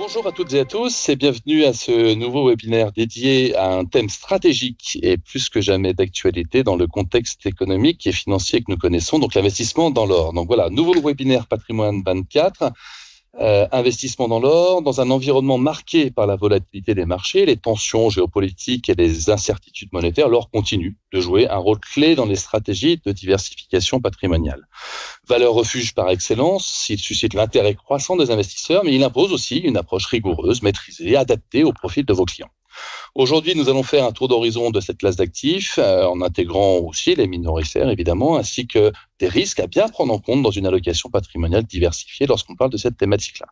Bonjour à toutes et à tous et bienvenue à ce nouveau webinaire dédié à un thème stratégique et plus que jamais d'actualité dans le contexte économique et financier que nous connaissons, donc l'investissement dans l'or. Donc voilà, nouveau webinaire Patrimoine 24, investissement dans l'or, dans un environnement marqué par la volatilité des marchés, les tensions géopolitiques et les incertitudes monétaires. L'or continue de jouer un rôle clé dans les stratégies de diversification patrimoniale. Valeur refuge par excellence, il suscite l'intérêt croissant des investisseurs, mais il impose aussi une approche rigoureuse, maîtrisée, adaptée au profil de vos clients. Aujourd'hui, nous allons faire un tour d'horizon de cette classe d'actifs, en intégrant aussi les minoritaires, évidemment, ainsi que des risques à bien prendre en compte dans une allocation patrimoniale diversifiée lorsqu'on parle de cette thématique-là.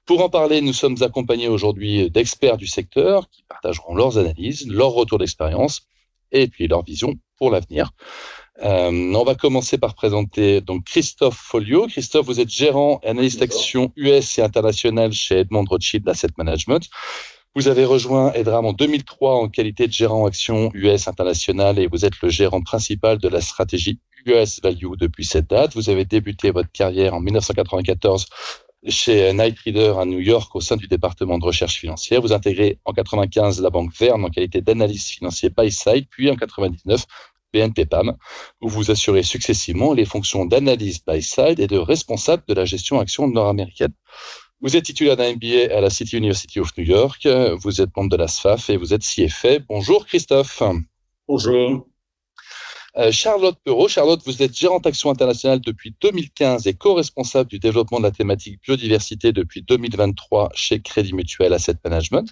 Pour en parler, nous sommes accompagnés aujourd'hui d'experts du secteur qui partageront leurs analyses, leurs retours d'expérience et puis leur vision pour l'avenir. On va commencer par présenter donc Christophe Folliot. Christophe, vous êtes gérant et analyste action US et international chez Edmond Rothschild Asset Management. Vous avez rejoint Edram en 2003 en qualité de gérant action US international et vous êtes le gérant principal de la stratégie US Value depuis cette date. Vous avez débuté votre carrière en 1994 chez Knight Ridder à New York au sein du département de recherche financière. Vous intégrez en 95 la banque Verne en qualité d'analyste financier buy-side, puis en 99 BNP Paribas, où vous assurez successivement les fonctions d'analyse buy-side et de responsable de la gestion action nord-américaine. Vous êtes titulaire d'un MBA à la City University of New York, vous êtes membre de la SFAF et vous êtes CFA. Bonjour Christophe. Bonjour. Charlotte Perrault. Charlotte, vous êtes gérante action internationale depuis 2015 et co-responsable du développement de la thématique biodiversité depuis 2023 chez Crédit Mutuel Asset Management.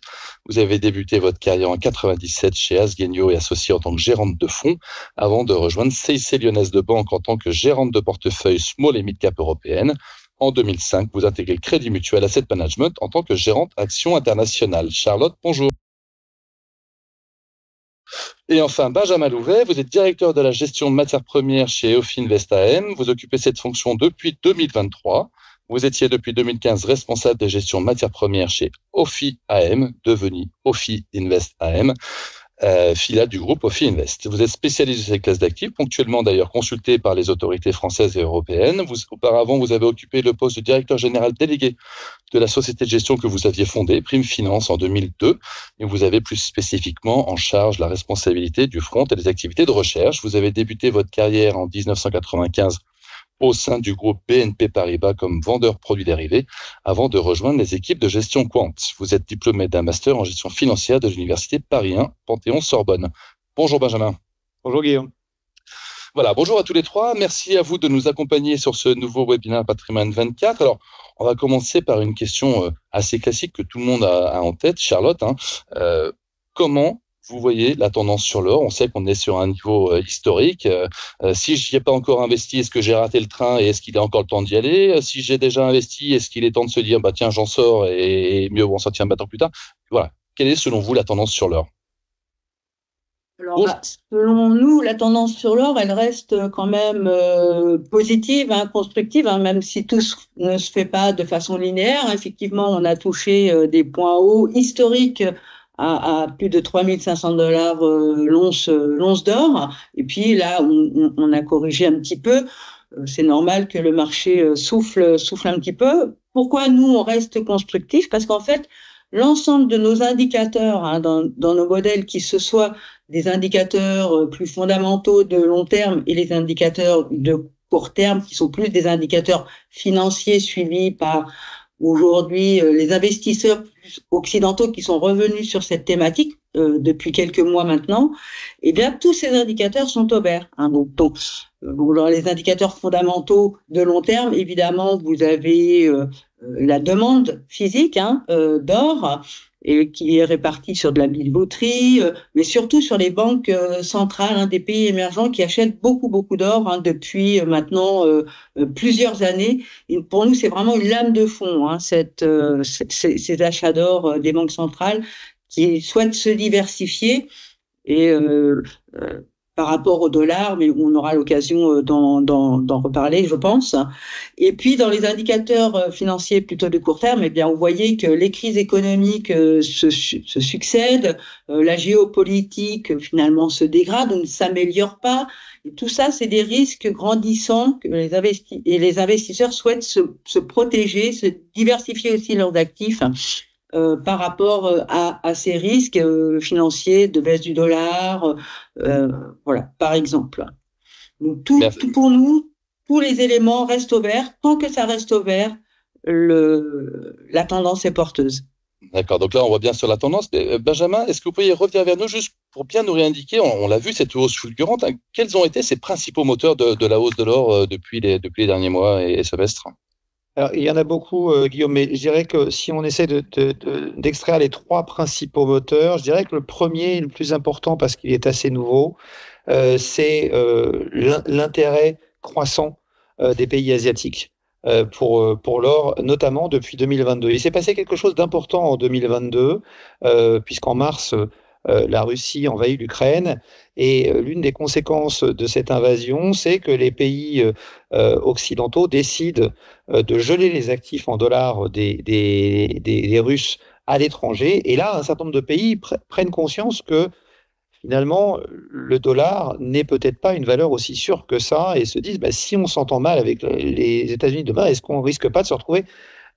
Vous avez débuté votre carrière en 97 chez Asgenio et associé en tant que gérante de fonds avant de rejoindre CIC Lyonnaise de Banque en tant que gérante de portefeuille small et mid-cap européenne. En 2005, vous intégrez le Crédit Mutuel Asset Management en tant que gérante action internationale. Charlotte, bonjour. Et enfin, Benjamin Louvet, vous êtes directeur de la gestion de matières premières chez Ophi Invest AM. Vous occupez cette fonction depuis 2023. Vous étiez depuis 2015 responsable des gestions de matières premières chez Ophi AM, devenu Ophi Invest AM, filiale du groupe Ophi Invest. Vous êtes spécialisé dans cette classe d'actifs, ponctuellement d'ailleurs consulté par les autorités françaises et européennes. Auparavant, vous avez occupé le poste de directeur général délégué de la société de gestion que vous aviez fondée, Prime Finance, en 2002. Et vous avez plus spécifiquement en charge la responsabilité du front et des activités de recherche. Vous avez débuté votre carrière en 1995 au sein du groupe BNP Paribas comme vendeur produits dérivés avant de rejoindre les équipes de gestion Quant. Vous êtes diplômé d'un master en gestion financière de l'Université Paris 1, Panthéon-Sorbonne. Bonjour Benjamin. Bonjour Guillaume. Voilà, bonjour à tous les trois. Merci à vous de nous accompagner sur ce nouveau webinaire Patrimoine 24. Alors, on va commencer par une question assez classique que tout le monde a en tête. Charlotte, comment vous voyez la tendance sur l'or? On sait qu'on est sur un niveau historique. Si je n'y ai pas encore investi, est-ce que j'ai raté le train et est-ce qu'il est encore le temps d'y aller? Si j'ai déjà investi, est-ce qu'il est temps de se dire, tiens, j'en sors et mieux vaut en sortir un temps plus tard? Voilà. Quelle est, selon vous, la tendance sur l'or? Alors, selon nous, la tendance sur l'or, elle reste quand même positive, constructive, même si tout ne se fait pas de façon linéaire. Effectivement, on a touché des points hauts historiques à plus de 3500 dollars l'once d'or. Et puis là, on a corrigé un petit peu. C'est normal que le marché souffle un petit peu. Pourquoi nous, on reste constructif? Parce qu'en fait, l'ensemble de nos indicateurs dans nos modèles, qui ce soit des indicateurs plus fondamentaux de long terme et les indicateurs de court terme, qui sont plus des indicateurs financiers suivis par aujourd'hui les investisseurs occidentaux qui sont revenus sur cette thématique depuis quelques mois maintenant, eh bien tous ces indicateurs sont au vert. Donc, dans les indicateurs fondamentaux de long terme, évidemment, vous avez la demande physique d'or et qui est répartie sur de la billetterie, mais surtout sur les banques centrales des pays émergents qui achètent beaucoup d'or depuis maintenant plusieurs années. Et pour nous, c'est vraiment une lame de fond, ces achats d'or des banques centrales qui souhaitent se diversifier et par rapport au dollar, mais on aura l'occasion d'en reparler, je pense. Et puis, dans les indicateurs financiers plutôt de court terme, vous voyez que les crises économiques se succèdent, la géopolitique finalement se dégrade, ne s'améliore pas. Et tout ça, c'est des risques grandissants que les investisseurs souhaitent se protéger, se diversifier aussi leurs actifs par rapport à ces risques financiers de baisse du dollar, voilà, par exemple. Donc tout pour nous, tous les éléments restent au vert. Tant que ça reste au vert, la tendance est porteuse. D'accord, donc là on voit bien sur la tendance. Mais, Benjamin, est-ce que vous pourriez revenir vers nous juste pour bien nous réindiquer, on l'a vu, cette hausse fulgurante, hein, quels ont été ces principaux moteurs de la hausse de l'or depuis les derniers mois et semestres? Alors, il y en a beaucoup, Guillaume, mais je dirais que si on essaie d'extraire les trois principaux moteurs, je dirais que le premier, le plus important parce qu'il est assez nouveau, c'est l'intérêt croissant des pays asiatiques pour l'or, notamment depuis 2022. Il s'est passé quelque chose d'important en 2022, puisqu'en mars, la Russie envahit l'Ukraine, et l'une des conséquences de cette invasion, c'est que les pays occidentaux décident de geler les actifs en dollars des Russes à l'étranger. Et là, un certain nombre de pays prennent conscience que finalement, le dollar n'est peut-être pas une valeur aussi sûre que ça et se disent, si on s'entend mal avec les États-Unis demain, est-ce qu'on ne risque pas de se retrouver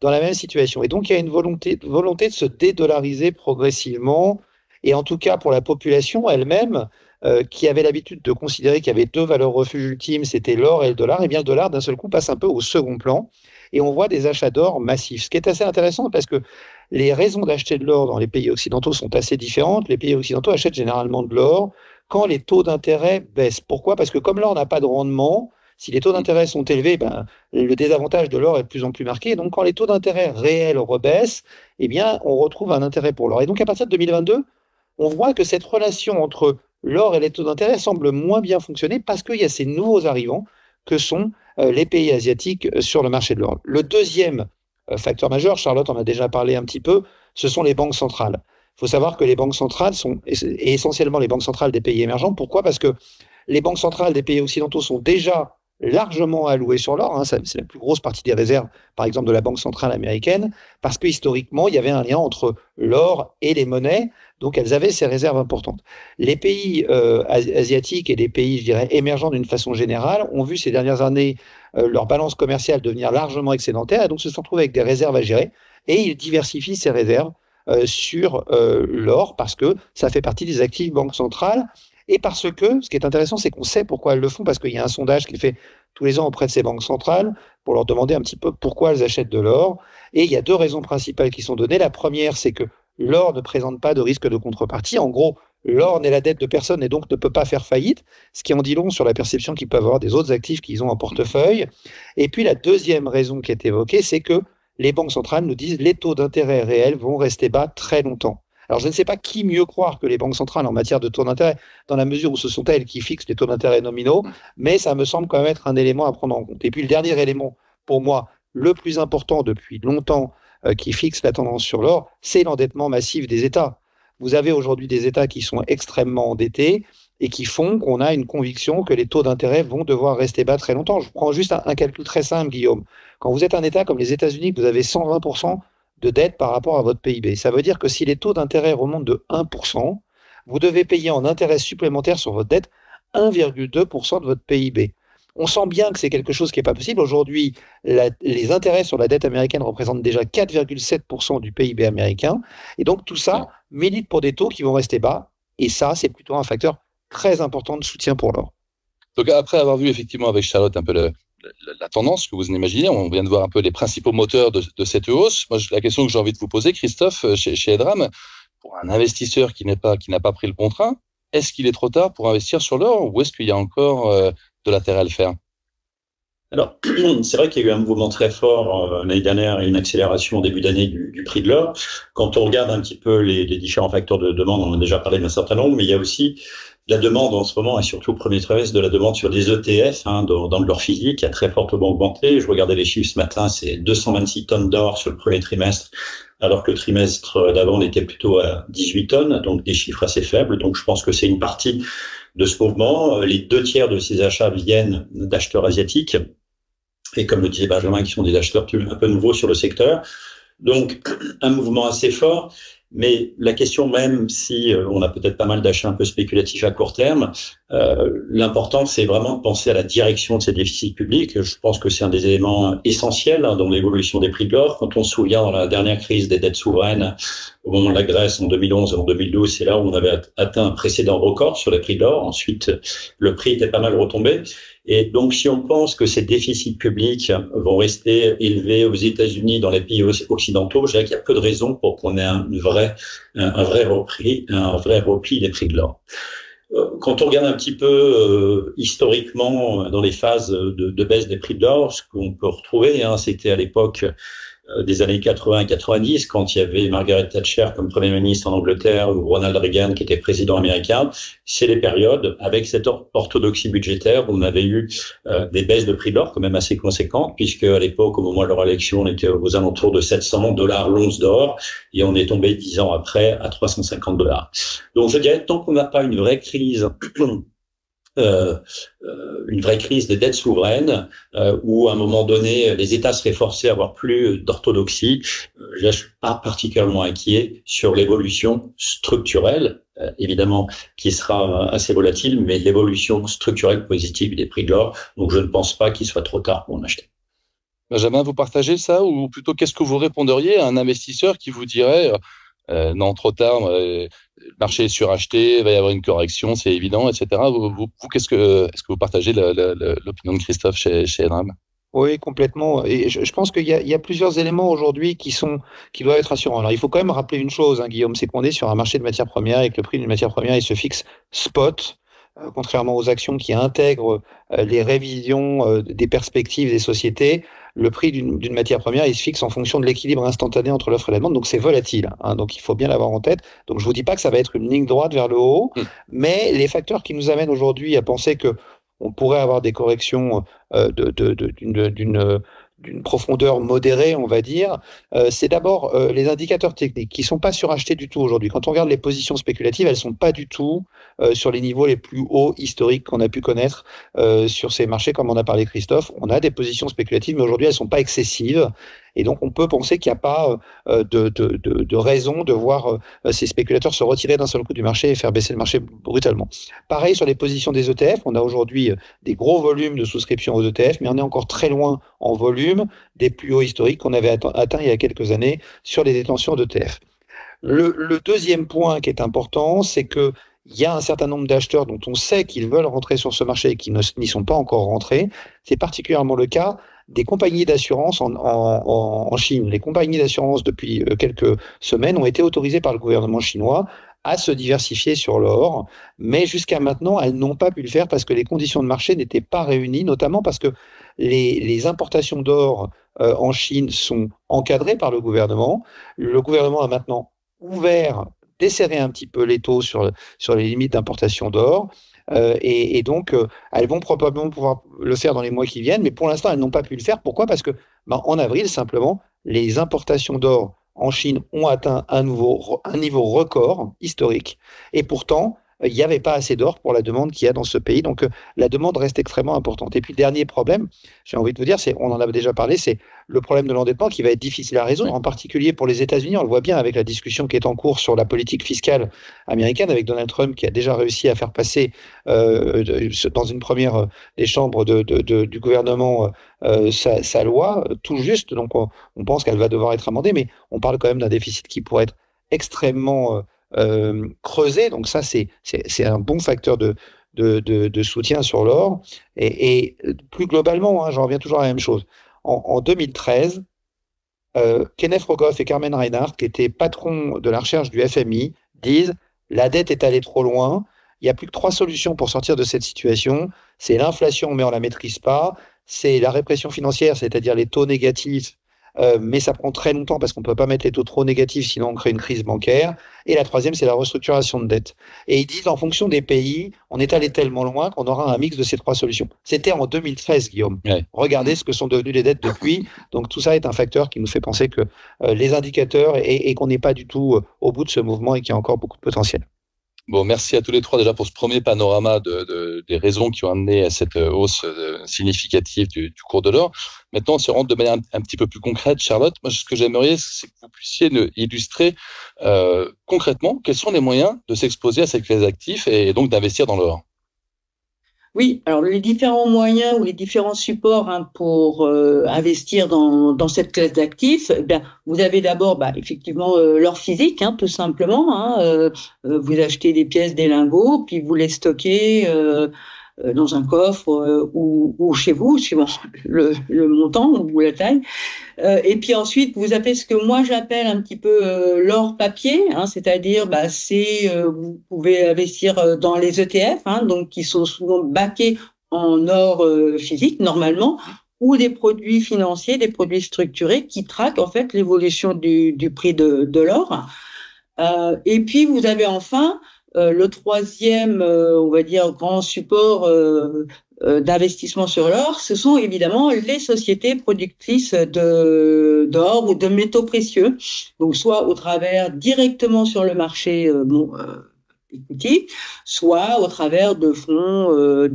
dans la même situation? Et donc, il y a une volonté de se dédollariser progressivement, et en tout cas pour la population elle-même, qui avait l'habitude de considérer qu'il y avait deux valeurs refuge ultimes, c'était l'or et le dollar, et bien le dollar d'un seul coup passe un peu au second plan, et on voit des achats d'or massifs, ce qui est assez intéressant parce que les raisons d'acheter de l'or dans les pays occidentaux sont assez différentes. Les pays occidentaux achètent généralement de l'or quand les taux d'intérêt baissent. Pourquoi? Parce que comme l'or n'a pas de rendement, si les taux d'intérêt sont élevés, le désavantage de l'or est de plus en plus marqué. Donc quand les taux d'intérêt réels rebaissent, eh bien, on retrouve un intérêt pour l'or. Et donc à partir de 2022, on voit que cette relation entre l'or et les taux d'intérêt semble moins bien fonctionner parce qu'il y a ces nouveaux arrivants que sont les pays asiatiques sur le marché de l'or. Le deuxième facteur majeur, Charlotte en a déjà parlé un petit peu, ce sont les banques centrales. Il faut savoir que les banques centrales sont et essentiellement les banques centrales des pays émergents. Pourquoi? Parce que les banques centrales des pays occidentaux sont déjà largement allouées sur l'or. C'est la plus grosse partie des réserves, par exemple, de la Banque centrale américaine, parce que historiquement, il y avait un lien entre l'or et les monnaies, donc elles avaient ces réserves importantes. Les pays asiatiques et les pays, je dirais, émergents d'une façon générale, ont vu ces dernières années leur balance commerciale devenir largement excédentaire, et donc se sont retrouvés avec des réserves à gérer, et ils diversifient ces réserves sur l'or, parce que ça fait partie des actifs banques centrales. Et parce que, ce qui est intéressant, c'est qu'on sait pourquoi elles le font, parce qu'il y a un sondage qui est fait tous les ans auprès de ces banques centrales pour leur demander un petit peu pourquoi elles achètent de l'or. Et il y a deux raisons principales qui sont données. La première, c'est que l'or ne présente pas de risque de contrepartie. En gros, l'or n'est la dette de personne et donc ne peut pas faire faillite, ce qui en dit long sur la perception qu'ils peuvent avoir des autres actifs qu'ils ont en portefeuille. Et puis la deuxième raison qui est évoquée, c'est que les banques centrales nous disent que les taux d'intérêt réels vont rester bas très longtemps. Alors, je ne sais pas qui mieux croire que les banques centrales en matière de taux d'intérêt, dans la mesure où ce sont elles qui fixent les taux d'intérêt nominaux, mais ça me semble quand même être un élément à prendre en compte. Et puis, le dernier élément, pour moi, le plus important depuis longtemps, qui fixe la tendance sur l'or, c'est l'endettement massif des États. Vous avez aujourd'hui des États qui sont extrêmement endettés et qui font qu'on a une conviction que les taux d'intérêt vont devoir rester bas très longtemps. Je prends juste un calcul très simple, Guillaume. Quand vous êtes un État comme les États-Unis, que vous avez 120% de dette par rapport à votre PIB. Ça veut dire que si les taux d'intérêt remontent de 1%, vous devez payer en intérêt supplémentaire sur votre dette 1,2% de votre PIB. On sent bien que c'est quelque chose qui n'est pas possible. Aujourd'hui, les intérêts sur la dette américaine représentent déjà 4,7% du PIB américain. Et donc tout ça milite pour des taux qui vont rester bas. Et ça, c'est plutôt un facteur très important de soutien pour l'or. Donc après avoir vu effectivement avec Charlotte un peu la tendance que vous imaginez, on vient de voir un peu les principaux moteurs de cette hausse. Moi, la question que j'ai envie de vous poser, Christophe, chez Edram, pour un investisseur qui n'a pas pris le bon train, est-ce qu'il est trop tard pour investir sur l'or ou est-ce qu'il y a encore de l'intérêt à le faire? Alors, c'est vrai qu'il y a eu un mouvement très fort l'année dernière et une accélération au début d'année du prix de l'or. Quand on regarde un petit peu les différents facteurs de demande, on en a déjà parlé d'un certain nombre, mais il y a aussi la demande en ce moment, et surtout au premier trimestre, de la demande sur des ETF dans l'or physique, qui a très fortement augmenté. Je regardais les chiffres ce matin, c'est 226 tonnes d'or sur le premier trimestre, alors que le trimestre d'avant, on était plutôt à 18 tonnes, donc des chiffres assez faibles. Donc je pense que c'est une partie de ce mouvement. Les 2/3 de ces achats viennent d'acheteurs asiatiques, et comme le disait Benjamin, qui sont des acheteurs un peu nouveaux sur le secteur. Donc un mouvement assez fort. Mais la question, même si on a peut-être pas mal d'achats un peu spéculatifs à court terme, l'important, c'est vraiment de penser à la direction de ces déficits publics. Je pense que c'est un des éléments essentiels dans l'évolution des prix de l'or. Quand on se souvient dans la dernière crise des dettes souveraines, au moment de la Grèce en 2011 et en 2012, c'est là où on avait atteint un précédent record sur les prix de l'or. Ensuite, le prix était pas mal retombé. Et donc, si on pense que ces déficits publics vont rester élevés aux États-Unis, dans les pays occidentaux, je dirais qu'il y a peu de raisons pour qu'on ait un vrai repli des prix de l'or. Quand on regarde un petit peu historiquement dans les phases de baisse des prix de l'or, ce qu'on peut retrouver, c'était à l'époque des années 80 et 90, quand il y avait Margaret Thatcher comme Premier ministre en Angleterre ou Ronald Reagan qui était président américain, c'est les périodes avec cette orthodoxie budgétaire où on avait eu des baisses de prix de l'or quand même assez conséquentes, puisque à l'époque, au moment de leur élection, on était aux alentours de $700 l'once d'or et on est tombé 10 ans après à $350. Donc je dirais, tant qu'on n'a pas une vraie crise des dettes souveraines, où à un moment donné les États seraient forcés à avoir plus d'orthodoxie, je suis pas particulièrement inquiet sur l'évolution structurelle, évidemment qui sera assez volatile, mais l'évolution structurelle positive des prix de l'or. Donc je ne pense pas qu'il soit trop tard pour en acheter. Benjamin, vous partagez ça, ou plutôt qu'est-ce que vous répondriez à un investisseur qui vous dirait non, trop tard, le marché est suracheté, il va y avoir une correction, c'est évident, etc. Vous est-ce que vous partagez l'opinion de Christophe chez Enram? Oui, complètement. Et je pense qu'il y a plusieurs éléments aujourd'hui qui doivent être rassurants. Alors, il faut quand même rappeler une chose, Guillaume, c'est qu'on est sur un marché de matières premières et que le prix d'une matière première, il se fixe spot, contrairement aux actions qui intègrent les révisions des perspectives des sociétés. Le prix d'une matière première, il se fixe en fonction de l'équilibre instantané entre l'offre et la demande, donc c'est volatile, donc il faut bien l'avoir en tête. Donc je vous dis pas que ça va être une ligne droite vers le haut, mais les facteurs qui nous amènent aujourd'hui à penser que on pourrait avoir des corrections d'une profondeur modérée, on va dire, c'est d'abord les indicateurs techniques qui sont pas surachetés du tout aujourd'hui. Quand on regarde les positions spéculatives, elles sont pas du tout sur les niveaux les plus hauts historiques qu'on a pu connaître sur ces marchés, comme en a parlé Christophe. On a des positions spéculatives, mais aujourd'hui elles sont pas excessives. Et donc, on peut penser qu'il n'y a pas de raison de voir ces spéculateurs se retirer d'un seul coup du marché et faire baisser le marché brutalement. Pareil sur les positions des ETF. On a aujourd'hui des gros volumes de souscription aux ETF, mais on est encore très loin en volume des plus hauts historiques qu'on avait atteints il y a quelques années sur les détentions d'ETF. Le deuxième point qui est important, c'est que il y a un certain nombre d'acheteurs dont on sait qu'ils veulent rentrer sur ce marché et qui n'y sont pas encore rentrés. C'est particulièrement le cas des compagnies d'assurance en Chine. Les compagnies d'assurance, depuis quelques semaines, ont été autorisées par le gouvernement chinois à se diversifier sur l'or, mais jusqu'à maintenant, elles n'ont pas pu le faire parce que les conditions de marché n'étaient pas réunies, notamment parce que les importations d'or en Chine sont encadrées par le gouvernement. Le gouvernement a maintenant desserré un petit peu les taux sur les limites d'importation d'or. Et donc, elles vont probablement pouvoir le faire dans les mois qui viennent, mais pour l'instant, elles n'ont pas pu le faire. Pourquoi ? Parce que en avril, simplement, les importations d'or en Chine ont atteint un niveau record historique. Et pourtant, il n'y avait pas assez d'or pour la demande qu'il y a dans ce pays. Donc, la demande reste extrêmement importante. Et puis, le dernier problème, j'ai envie de vous dire, on en a déjà parlé, c'est le problème de l'endettement qui va être difficile à résoudre, en particulier pour les États-Unis. On le voit bien avec la discussion qui est en cours sur la politique fiscale américaine, avec Donald Trump qui a déjà réussi à faire passer dans une première des chambres du gouvernement sa loi, tout juste. Donc, on pense qu'elle va devoir être amendée, mais on parle quand même d'un déficit qui pourrait être extrêmement creusé. Donc ça, c'est un bon facteur de soutien sur l'or. Et plus globalement, j'en reviens toujours à la même chose. En 2013, Kenneth Rogoff et Carmen Reinhardt, qui étaient patrons de la recherche du FMI, disent « La dette est allée trop loin, il n'y a plus que 3 solutions pour sortir de cette situation. C'est l'inflation, mais on ne la maîtrise pas. C'est la répression financière, c'est-à-dire les taux négatifs, mais ça prend très longtemps parce qu'on ne peut pas mettre les taux trop négatifs, sinon on crée une crise bancaire. Et la troisième, c'est la restructuration de dette. » Et ils disent, en fonction des pays, on est allé tellement loin qu'on aura un mix de ces 3 solutions. C'était en 2013, Guillaume. Ouais. Regardez ce que sont devenues les dettes depuis. Donc tout ça est un facteur qui nous fait penser que les indicateurs et qu'on n'est pas du tout au bout de ce mouvement et qu'il y a encore beaucoup de potentiel. Bon, merci à tous les trois déjà pour ce premier panorama des raisons qui ont amené à cette hausse significative du cours de l'or. Maintenant, on se rentre de manière un petit peu plus concrète. Charlotte, moi, ce que j'aimerais, c'est que vous puissiez illustrer concrètement quels sont les moyens de s'exposer à ces classes d'actifs et donc d'investir dans l'or. Oui, alors les différents moyens ou les différents supports pour investir dans cette classe d'actifs, vous avez d'abord effectivement l'or physique, tout simplement. Vous achetez des pièces, des lingots, puis vous les stockez dans un coffre ou chez vous, suivant le montant ou la taille. Et puis ensuite, vous avez ce que moi j'appelle un petit peu l'or papier, c'est-à-dire vous pouvez investir dans les ETF, donc qui sont souvent backés en or physique normalement, ou des produits financiers, des produits structurés qui traquent en fait l'évolution du prix de l'or. Et puis vous avez enfin le troisième, on va dire, grand support d'investissement sur l'or, ce sont évidemment les sociétés productrices d'or ou de métaux précieux, donc soit au travers directement sur le marché equity, soit au travers de fonds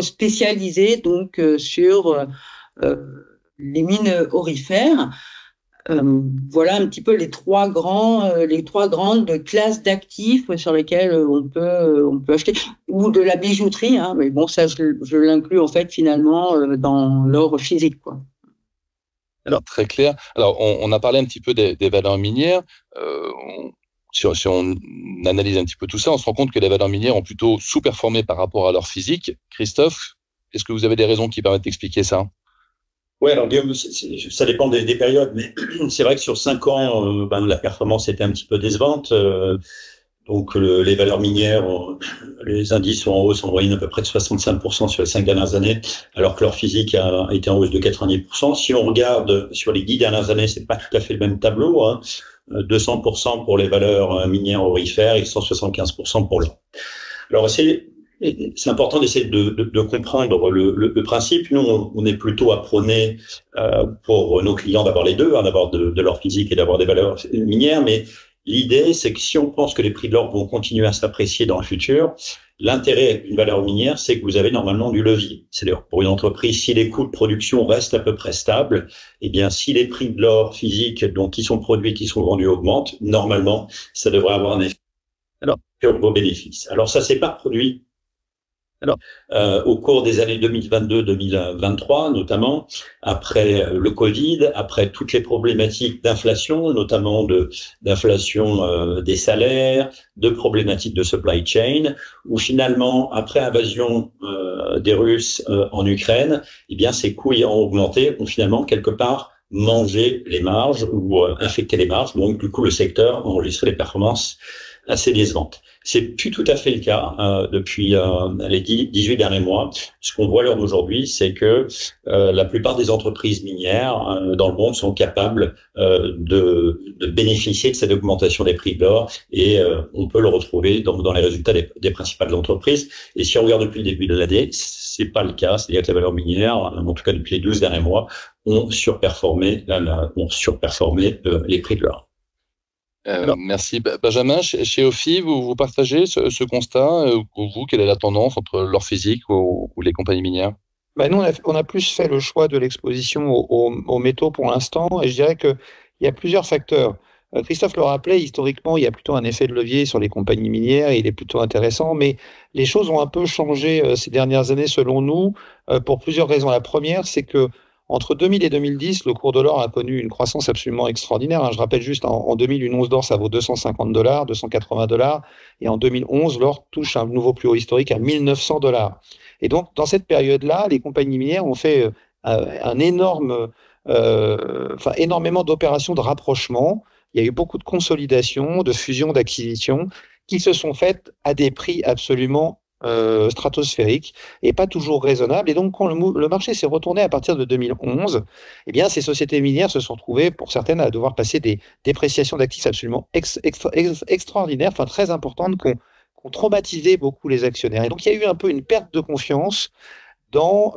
spécialisés donc sur les mines aurifères. Voilà un petit peu les trois grandes classes d'actifs sur lesquelles on peut acheter, ou de la bijouterie, mais bon, ça je l'inclus en fait finalement dans l'or physique, quoi. Alors, très clair. Alors, on a parlé un petit peu des valeurs minières. Si on analyse un petit peu tout ça, on se rend compte que les valeurs minières ont plutôt sous-performé par rapport à leur physique. Christophe, est-ce que vous avez des raisons qui permettent d'expliquer ça? Oui, alors Guillaume, ça dépend des périodes, mais c'est vrai que sur 5 ans, la performance était un petit peu décevante. Donc les valeurs minières, les indices sont en hausse en moyenne à peu près de 65% sur les 5 dernières années, alors que leur physique a été en hausse de 90%. Si on regarde sur les 10 dernières années, c'est pas tout à fait le même tableau, 200% pour les valeurs minières aurifères et 175% pour l'or. Alors c'est important d'essayer de comprendre le principe. Nous, on est plutôt à prôner pour nos clients d'avoir les deux, d'avoir de l'or physique et d'avoir des valeurs minières. Mais l'idée, c'est que si on pense que les prix de l'or vont continuer à s'apprécier dans le futur, l'intérêt d'une valeur minière, c'est que vous avez normalement du levier. C'est-à-dire, pour une entreprise, si les coûts de production restent à peu près stables, eh bien, si les prix de l'or physique, donc qui sont produits, qui sont vendus, augmentent, normalement, ça devrait avoir un effet sur vos bénéfices. Alors, ça s'est pas produit au cours des années 2022-2023, notamment après le Covid, après toutes les problématiques d'inflation, notamment d'inflation des salaires, de problématiques de supply chain, où finalement, après l'invasion des Russes en Ukraine, eh bien ces coûts ayant augmenté ont finalement quelque part mangé les marges ou infecté les marges. Donc du coup, le secteur a enregistré des performances assez décevantes. C'est plus tout à fait le cas depuis les 18 derniers mois. Ce qu'on voit à l'heure d'aujourd'hui, c'est que la plupart des entreprises minières dans le monde sont capables de bénéficier de cette augmentation des prix de l'or et on peut le retrouver dans les résultats des principales entreprises. Et si on regarde depuis le début de l'année, c'est pas le cas. C'est-à-dire que les valeurs minières, en tout cas depuis les 12 derniers mois, ont surperformé les prix de l'or. Merci. Benjamin, chez OFI, vous partagez ce constat? Pour vous, quelle est la tendance entre l'or physique ou les compagnies minières? Nous, on a plus fait le choix de l'exposition aux métaux pour l'instant, et je dirais qu'il y a plusieurs facteurs. Christophe le rappelait, historiquement, il y a plutôt un effet de levier sur les compagnies minières, et il est plutôt intéressant, mais les choses ont un peu changé ces dernières années, selon nous, pour plusieurs raisons. La première, c'est que entre 2000 et 2010, le cours de l'or a connu une croissance absolument extraordinaire. Je rappelle juste, en 2000, une once d'or, ça vaut $250, $280. Et en 2011, l'or touche un nouveau plus haut historique à $1900. Et donc, dans cette période-là, les compagnies minières ont fait énormément d'opérations de rapprochement. Il y a eu beaucoup de consolidation, de fusion, d'acquisition qui se sont faites à des prix absolument stratosphérique et pas toujours raisonnable. Et donc, quand le marché s'est retourné à partir de 2011, eh bien, ces sociétés minières se sont retrouvées, pour certaines, à devoir passer des dépréciations d'actifs absolument extraordinaires, très importantes, qui ont traumatisé beaucoup les actionnaires. Et donc, il y a eu un peu une perte de confiance dans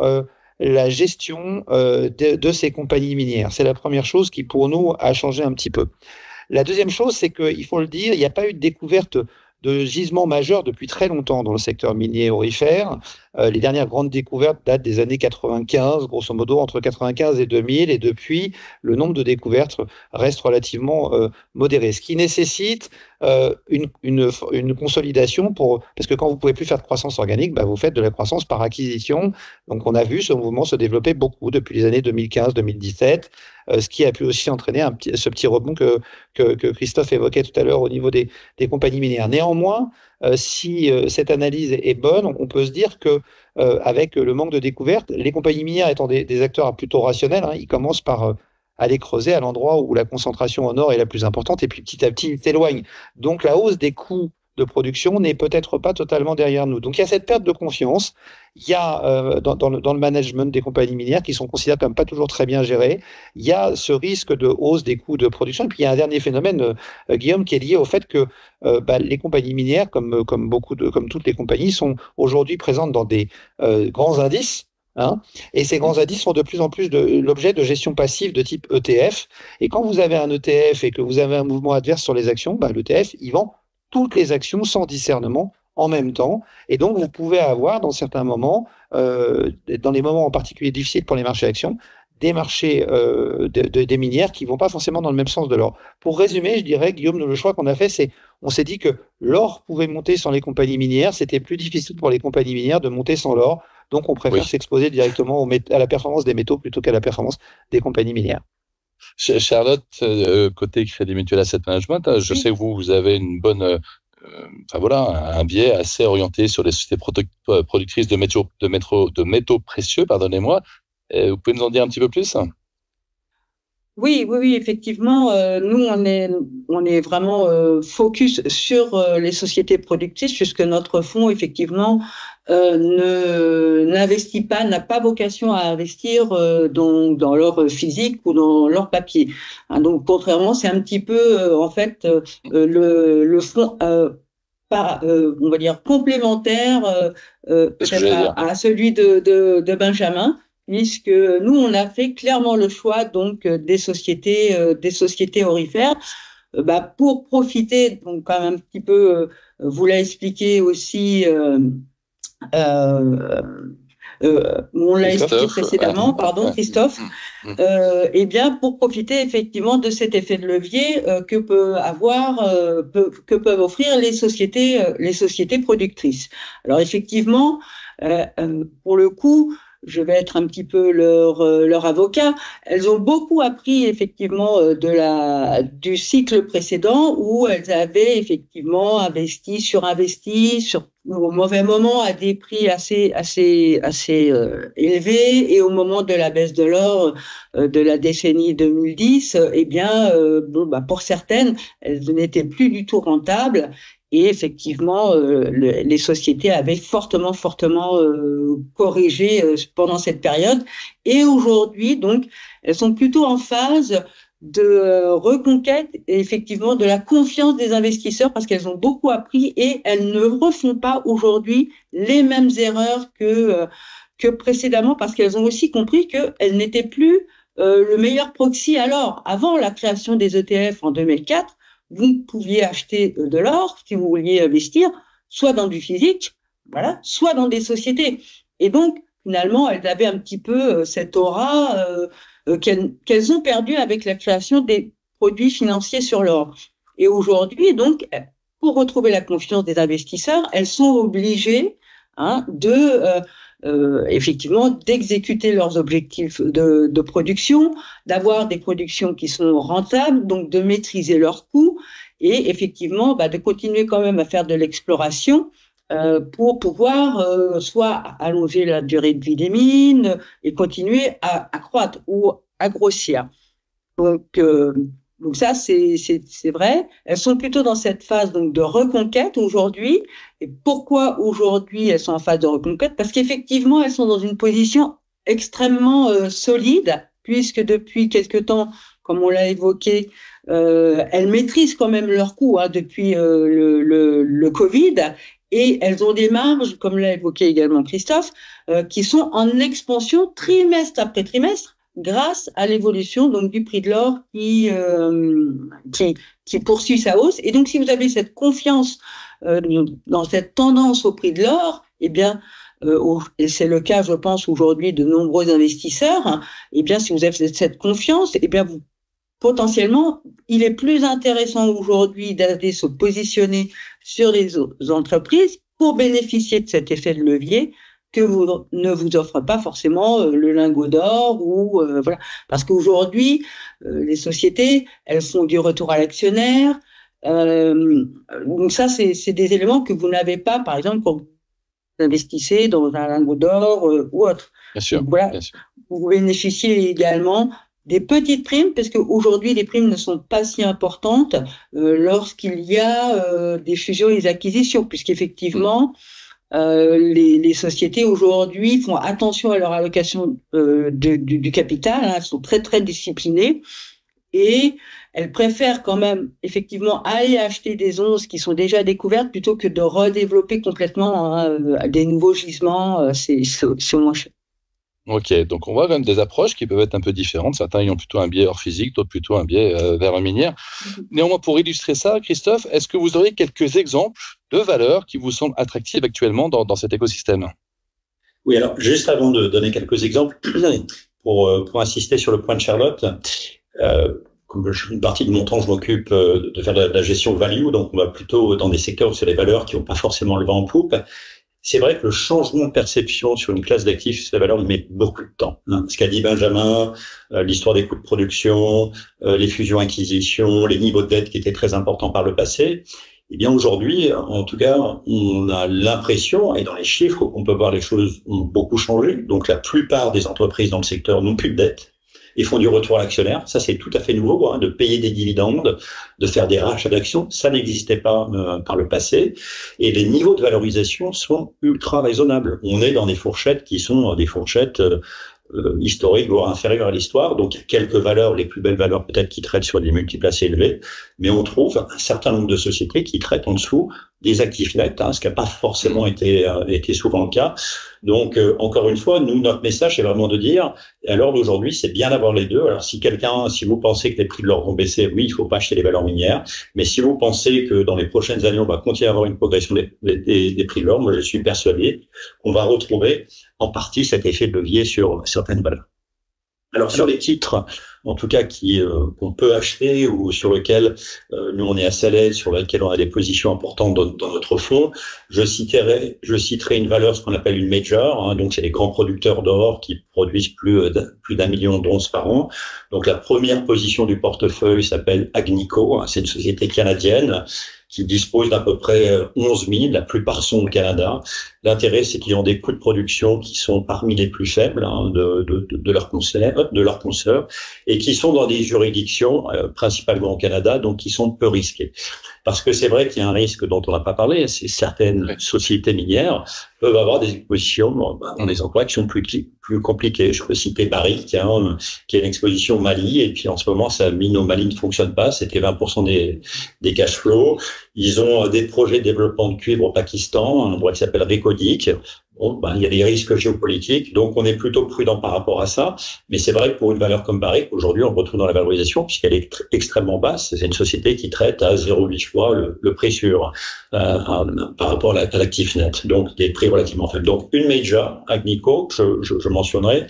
la gestion de ces compagnies minières. C'est la première chose qui, pour nous, a changé un petit peu. La deuxième chose, c'est qu'il faut le dire, il n'y a pas eu de découverte de gisements majeurs depuis très longtemps dans le secteur minier aurifère. Les dernières grandes découvertes datent des années 95, grosso modo entre 95 et 2000, et depuis, le nombre de découvertes reste relativement modéré, ce qui nécessite une consolidation parce que quand vous pouvez plus faire de croissance organique, bah, vous faites de la croissance par acquisition. Donc on a vu ce mouvement se développer beaucoup depuis les années 2015-2017, ce qui a pu aussi entraîner ce petit rebond que Christophe évoquait tout à l'heure au niveau des compagnies minières. Néanmoins, si cette analyse est bonne, on peut se dire que avec le manque de découvertes, les compagnies minières étant des acteurs plutôt rationnels, hein, ils commencent par aller creuser à l'endroit où la concentration en or est la plus importante, et puis petit à petit, ils s'éloignent. Donc la hausse des coûts de production n'est peut-être pas totalement derrière nous. Donc il y a cette perte de confiance, il y a dans le management des compagnies minières qui sont considérées comme pas toujours très bien gérées, il y a ce risque de hausse des coûts de production, et puis il y a un dernier phénomène, Guillaume, qui est lié au fait que les compagnies minières, comme toutes les compagnies, sont aujourd'hui présentes dans des grands indices, hein, et ces grands indices sont de plus en plus l'objet de gestion passive de type ETF, et quand vous avez un ETF et que vous avez un mouvement adverse sur les actions, l'ETF, il vend toutes les actions sans discernement en même temps. Et donc, vous pouvez avoir, dans certains moments, dans les moments en particulier difficiles pour les marchés actions, des marchés des minières qui ne vont pas forcément dans le même sens de l'or. Pour résumer, je dirais, Guillaume, le choix qu'on a fait, on s'est dit que l'or pouvait monter sans les compagnies minières. C'était plus difficile pour les compagnies minières de monter sans l'or. Donc, on préfère s'exposer directement à la performance des métaux plutôt qu'à la performance des compagnies minières. Charlotte, côté Crédit Mutuel Asset Management, je sais que vous avez une bonne, un biais assez orienté sur les sociétés productrices de métaux précieux, pardonnez-moi. Vous pouvez nous en dire un petit peu plus ? Oui, effectivement, nous on est vraiment focus sur les sociétés productrices, puisque notre fonds effectivement n'investit pas, n'a pas vocation à investir dans l'or physique ou dans l'or papier. Hein, donc contrairement, c'est un petit peu le fonds on va dire complémentaire à celui de Benjamin. Puisque nous, on a fait clairement le choix donc des sociétés aurifères, pour profiter, donc quand même un petit peu, vous l'a expliqué aussi, on l'a expliqué précédemment, pardon, Christophe, pour profiter effectivement de cet effet de levier que peuvent offrir les sociétés productrices. Alors effectivement, pour le coup, je vais être un petit peu leur avocat. Elles ont beaucoup appris effectivement du cycle précédent où elles avaient effectivement surinvesti au mauvais moment à des prix assez élevés, et au moment de la baisse de l'or de la décennie 2010, pour certaines, elles n'étaient plus du tout rentables. Et effectivement, les sociétés avaient fortement corrigé pendant cette période. Et aujourd'hui, donc, elles sont plutôt en phase de reconquête et effectivement de la confiance des investisseurs, parce qu'elles ont beaucoup appris et elles ne refont pas aujourd'hui les mêmes erreurs que précédemment, parce qu'elles ont aussi compris qu'elles n'étaient plus le meilleur proxy à l'or. Avant la création des ETF en 2004, vous pouviez acheter de l'or si vous vouliez investir, soit dans du physique, soit dans des sociétés. Et donc, finalement, elles avaient un petit peu cette aura qu'elles ont perdue avec la création des produits financiers sur l'or. Et aujourd'hui, donc, pour retrouver la confiance des investisseurs, elles sont obligées effectivement d'exécuter leurs objectifs de production, d'avoir des productions qui sont rentables, donc de maîtriser leurs coûts, et effectivement de continuer quand même à faire de l'exploration pour pouvoir soit allonger la durée de vie des mines et continuer à croître ou à grossir. Donc ça, c'est vrai. Elles sont plutôt dans cette phase donc de reconquête aujourd'hui. Et pourquoi aujourd'hui elles sont en phase de reconquête? Parce qu'effectivement, elles sont dans une position extrêmement solide, puisque depuis quelque temps, comme on l'a évoqué, elles maîtrisent quand même leurs coûts depuis le Covid, et elles ont des marges, comme l'a évoqué également Christophe, qui sont en expansion trimestre après trimestre, grâce à l'évolution donc du prix de l'or qui poursuit sa hausse. Et donc, si vous avez cette confiance dans cette tendance au prix de l'or, eh bien, et c'est le cas, je pense, aujourd'hui de nombreux investisseurs, hein, eh bien, si vous avez cette confiance, eh bien, potentiellement, il est plus intéressant aujourd'hui d'aller se positionner sur les entreprises pour bénéficier de cet effet de levier que ne vous offre pas forcément le lingot d'or ou voilà, parce qu'aujourd'hui les sociétés, elles font du retour à l'actionnaire, donc ça c'est des éléments que vous n'avez pas, par exemple, quand vous investissez dans un lingot d'or ou autre. Bien sûr. Donc, voilà, bien sûr. vous bénéficiez également des petites primes, parce qu'aujourd'hui, les primes ne sont pas si importantes lorsqu'il y a des fusions et des acquisitions, puisqu'effectivement, les sociétés aujourd'hui font attention à leur allocation du capital, hein, elles sont très, très disciplinées, et elles préfèrent quand même, effectivement, aller acheter des onces qui sont déjà découvertes plutôt que de redévelopper complètement des nouveaux gisements, c'est moins cher. Ok, donc on voit quand même des approches qui peuvent être un peu différentes. Certains ayant plutôt un biais hors physique, d'autres plutôt un biais vers minière. Néanmoins, pour illustrer ça, Christophe, est-ce que vous auriez quelques exemples de valeurs qui vous semblent attractives actuellement dans cet écosystème? Oui, alors juste avant de donner quelques exemples, pour insister sur le point de Charlotte, comme une partie de mon temps, je m'occupe de faire de la gestion value, donc on va plutôt dans des secteurs où c'est des valeurs qui n'ont pas forcément le vent en poupe. C'est vrai que le changement de perception sur une classe d'actifs sur la valeur met beaucoup de temps. Ce qu'a dit Benjamin, l'histoire des coûts de production, les fusions-acquisitions, les niveaux de dette qui étaient très importants par le passé. Eh bien aujourd'hui, en tout cas, on a l'impression, et dans les chiffres, qu'on peut voir les choses ont beaucoup changé. Donc la plupart des entreprises dans le secteur n'ont plus de dette et font du retour à l'actionnaire. Ça, c'est tout à fait nouveau, hein, de payer des dividendes, de faire des rachats d'actions. Ça n'existait pas par le passé. Et les niveaux de valorisation sont ultra raisonnables. On est dans des fourchettes qui sont des fourchettes historiques, voire inférieures à l'histoire. Donc, il y a quelques valeurs, les plus belles valeurs peut-être qui traitent sur des multiples assez élevés, mais on trouve un certain nombre de sociétés qui traitent en dessous des actifs nets, hein, ce qui n'a pas forcément été souvent le cas. Donc, encore une fois, nous, notre message, c'est vraiment de dire, à l'heure d'aujourd'hui, c'est bien d'avoir les deux. Alors, si vous pensez que les prix de l'or vont baisser, oui, il faut pas acheter les valeurs minières. Mais si vous pensez que dans les prochaines années, on va continuer à avoir une progression des prix de l'or, moi, je suis persuadé qu'on va retrouver en partie cet effet de levier sur certaines valeurs. Alors, sur les titres, en tout cas, qu'on peut acheter ou sur lesquels nous, on est assez à l'aise, sur lesquels on a des positions importantes dans notre fonds, je citerai une valeur, ce qu'on appelle une major, hein, donc c'est les grands producteurs d'or qui produisent plus d'1 million d'onces par an. Donc, la première position du portefeuille s'appelle Agnico, hein, c'est une société canadienne qui dispose d'à peu près 11 000, la plupart sont au Canada. L'intérêt, c'est qu'ils ont des coûts de production qui sont parmi les plus faibles, hein, de leurs consoeurs, et qui sont dans des juridictions, principalement au Canada, donc qui sont peu risquées. Parce que c'est vrai qu'il y a un risque dont on n'a pas parlé, c'est certaines sociétés minières peuvent avoir des expositions dans des endroits qui sont plus compliqués. Je peux citer Barrick, qui a une exposition au Mali, et puis en ce moment, sa mine au Mali ne fonctionne pas, c'était 20% des cash flows. Ils ont des projets de développement de cuivre au Pakistan, un endroit qui s'appelle Reko Diq. Bon, il y a des risques géopolitiques, donc on est plutôt prudent par rapport à ça. Mais c'est vrai que pour une valeur comme Barrick, aujourd'hui, on le retrouve dans la valorisation puisqu'elle est extrêmement basse. C'est une société qui traite à 0,8 fois le prix sûr par rapport à l'actif net, donc des prix relativement faibles. Donc une major, Agnico, je mentionnerai,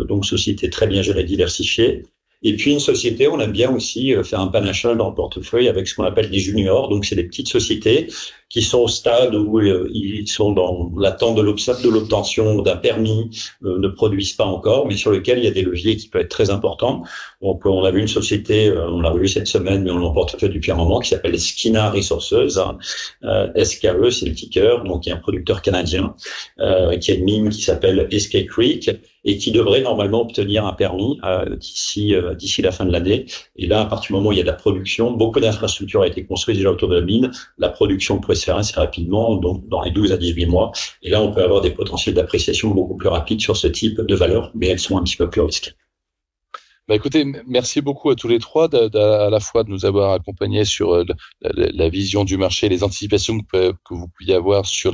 donc société très bien gérée, diversifiée. Et puis une société, on aime bien aussi faire un panachage dans le portefeuille avec ce qu'on appelle des juniors. Donc c'est des petites sociétés qui sont au stade où ils sont dans l'attente de l'obtention d'un permis, ne produisent pas encore, mais sur lesquels il y a des leviers qui peuvent être très importants. Donc on a vu une société, on l'a revu cette semaine, mais on l'a en portefeuille depuis un moment, qui s'appelle Skeena Resources, SKE, c'est le ticker, donc il y a un producteur canadien qui a une mine qui s'appelle Eskay Creek, et qui devrait normalement obtenir un permis d'ici la fin de l'année. Et là, à partir du moment où il y a de la production, beaucoup d'infrastructures ont été construites déjà autour de la mine, la production pourrait se faire assez rapidement, donc dans les 12 à 18 mois. Et là, on peut avoir des potentiels d'appréciation beaucoup plus rapides sur ce type de valeurs, mais elles sont un petit peu plus risquées. Bah écoutez, merci beaucoup à tous les trois à la fois de nous avoir accompagnés sur la vision du marché, les anticipations que vous pouviez avoir sur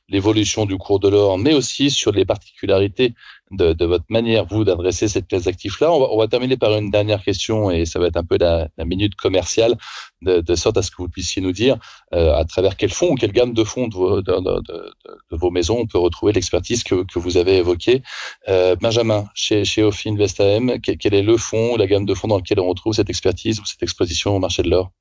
l'évolution du cours de l'or, mais aussi sur les particularités de votre manière, vous, d'adresser cette classe d'actifs-là. On va terminer par une dernière question, et ça va être un peu la minute commerciale, de sorte à ce que vous puissiez nous dire à travers quel fonds ou quelle gamme de fonds de vos maisons on peut retrouver l'expertise que vous avez évoquée. Benjamin, chez Ophi Invest AM, quel est le fonds, la gamme de fonds dans lequel on retrouve cette expertise ou cette exposition au marché de l'or?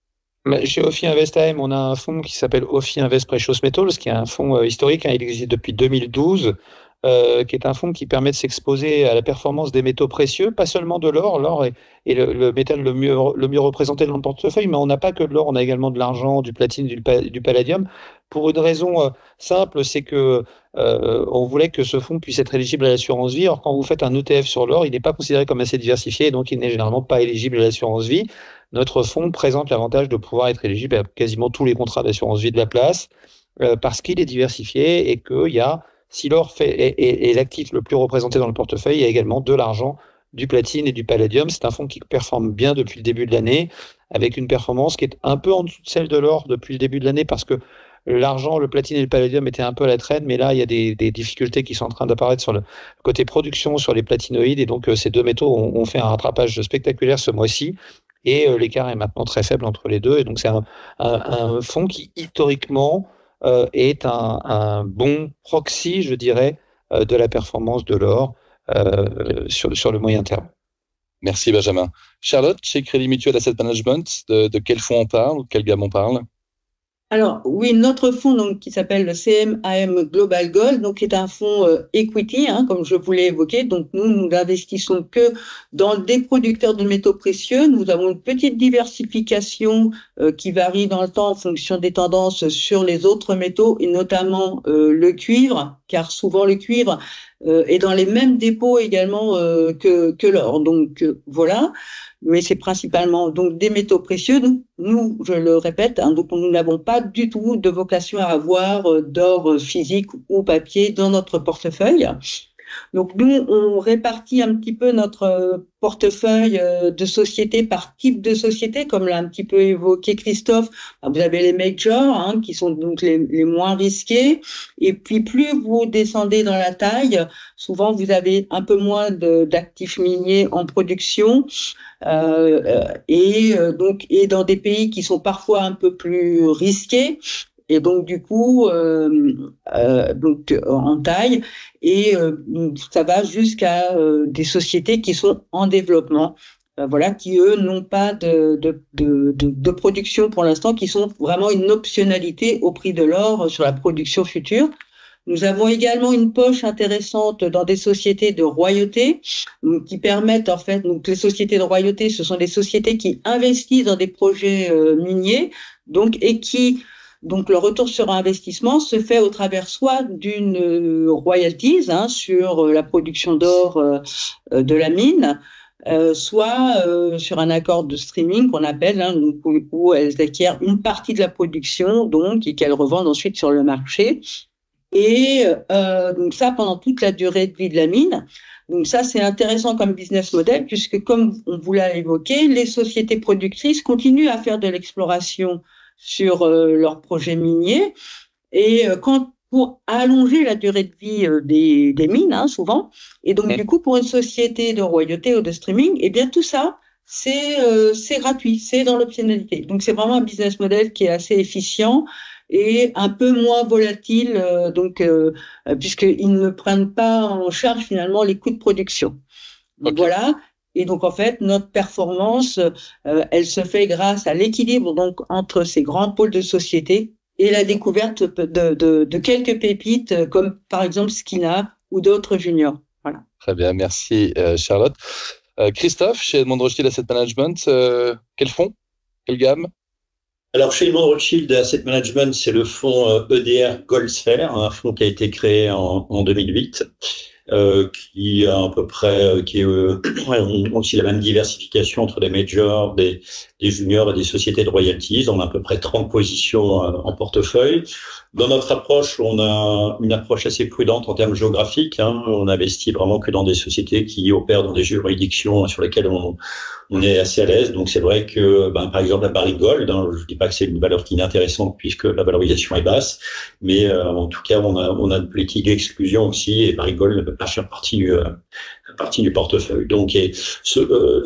Chez Ophi Invest AM, on a un fonds qui s'appelle Ophi Invest Precious Metals, qui est un fonds historique, il existe depuis 2012, qui est un fonds qui permet de s'exposer à la performance des métaux précieux, pas seulement de l'or. L'or est le métal le mieux représenté dans le portefeuille, mais on n'a pas que de l'or, on a également de l'argent, du platine, du palladium, pour une raison simple, c'est que on voulait que ce fonds puisse être éligible à l'assurance vie. Or, quand vous faites un ETF sur l'or, il n'est pas considéré comme assez diversifié, et donc il n'est généralement pas éligible à l'assurance vie. Notre fonds présente l'avantage de pouvoir être éligible à quasiment tous les contrats d'assurance vie de la place, parce qu'il est diversifié et qu'il y a, si l'or est l'actif le plus représenté dans le portefeuille, il y a également de l'argent, du platine et du palladium. C'est un fonds qui performe bien depuis le début de l'année, avec une performance qui est un peu en dessous de celle de l'or depuis le début de l'année, parce que l'argent, le platine et le palladium étaient un peu à la traîne, mais là, il y a des difficultés qui sont en train d'apparaître sur le côté production, sur les platinoïdes, et donc ces deux métaux ont fait un rattrapage spectaculaire ce mois-ci, et l'écart est maintenant très faible entre les deux, et donc c'est un fonds qui, historiquement, est un bon proxy, je dirais, de la performance de l'or sur le moyen terme. Merci Benjamin. Charlotte, chez Crédit Mutuel Asset Management, de quel fonds on parle, de quelle gamme on parle? Alors oui, notre fonds donc qui s'appelle le CMAM Global Gold, donc est un fonds equity, comme je vous l'ai évoqué. Donc nous n'investissons que dans des producteurs de métaux précieux. Nous avons une petite diversification qui varie dans le temps en fonction des tendances sur les autres métaux, et notamment le cuivre, car souvent le cuivre est dans les mêmes dépôts également que l'or. Donc voilà. Mais c'est principalement donc des métaux précieux. Nous, je le répète, donc nous n'avons pas du tout de vocation à avoir d'or physique ou papier dans notre portefeuille. Donc nous, on répartit un petit peu notre portefeuille de sociétés par type de société, comme l'a un petit peu évoqué Christophe. Vous avez les majors, qui sont donc les moins risqués. Et puis plus vous descendez dans la taille, souvent vous avez un peu moins d'actifs miniers en production. Et dans des pays qui sont parfois un peu plus risqués, et donc du coup donc en taille, et ça va jusqu'à des sociétés qui sont en développement, qui eux n'ont pas de production pour l'instant, qui sont vraiment une optionnalité au prix de l'or sur la production future. Nous avons également une poche intéressante dans des sociétés de royauté qui permettent en fait, donc les sociétés de royauté, ce sont des sociétés qui investissent dans des projets miniers, donc le retour sur investissement se fait au travers soit d'une royalties sur la production d'or de la mine, soit sur un accord de streaming qu'on appelle, où elles acquièrent une partie de la production donc et qu'elles revendent ensuite sur le marché. Et donc ça pendant toute la durée de vie de la mine. Donc ça c'est intéressant comme business model, puisque comme on vous l'a évoqué, les sociétés productrices continuent à faire de l'exploration sur leurs projets miniers, et pour allonger la durée de vie des mines, souvent. Et donc du coup pour une société de royauté ou de streaming, et bien tout ça c'est gratuit, c'est dans l'optionnalité. Donc c'est vraiment un business model qui est assez efficient et un peu moins volatile, puisqu'ils ne prennent pas en charge finalement les coûts de production. Donc voilà. Et donc en fait, notre performance, elle se fait grâce à l'équilibre donc entre ces grands pôles de société et la découverte de quelques pépites, comme par exemple Skina ou d'autres juniors. Voilà. Très bien, merci Charlotte. Christophe, chez Edmond Rothschild Asset Management, quel fonds, quelle gamme? Alors, chez Edmond Rothschild Asset Management, c'est le fonds EDR Goldsphere, un fonds qui a été créé en 2008, qui a à peu près, aussi la même diversification entre des majors, des juniors et des sociétés de royalties. On a à peu près 30 positions en portefeuille. Dans notre approche, on a une approche assez prudente en termes géographiques. On investit vraiment que dans des sociétés qui opèrent dans des juridictions sur lesquelles on est assez à l'aise. Donc c'est vrai que, par exemple, la Barrick Gold, je dis pas que c'est une valeur qui est intéressante puisque la valorisation est basse, mais en tout cas, on a une politique d'exclusion aussi, et Barrick Gold ne peut pas faire partie du portefeuille. Donc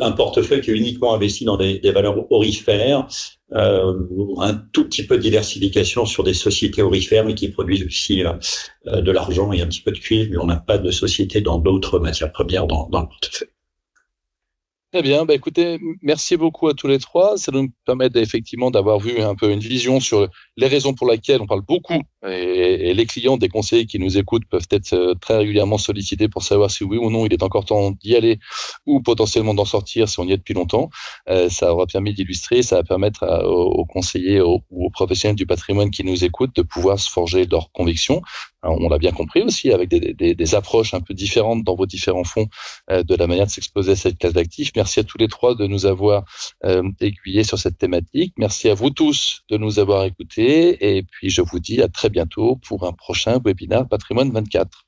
un portefeuille qui est uniquement investi dans des valeurs aurifères, un tout petit peu de diversification sur des sociétés aurifères, mais qui produisent aussi de l'argent et un petit peu de cuivre, mais on n'a pas de société dans d'autres matières premières dans le portefeuille. Très bien, écoutez, merci beaucoup à tous les trois. Ça nous permet effectivement d'avoir vu un peu une vision sur les raisons pour lesquelles on parle beaucoup, et les clients des conseillers qui nous écoutent peuvent être très régulièrement sollicités pour savoir si oui ou non il est encore temps d'y aller ou potentiellement d'en sortir si on y est depuis longtemps. Ça aura permis d'illustrer, ça va permettre aux conseillers ou aux professionnels du patrimoine qui nous écoutent de pouvoir se forger leurs convictions. Alors, on l'a bien compris aussi, avec des approches un peu différentes dans vos différents fonds de la manière de s'exposer à cette classe d'actifs. Merci à tous les trois de nous avoir aiguillés sur cette thématique. Merci à vous tous de nous avoir écoutés. Et puis, je vous dis à très bientôt pour un prochain webinaire Patrimoine 24.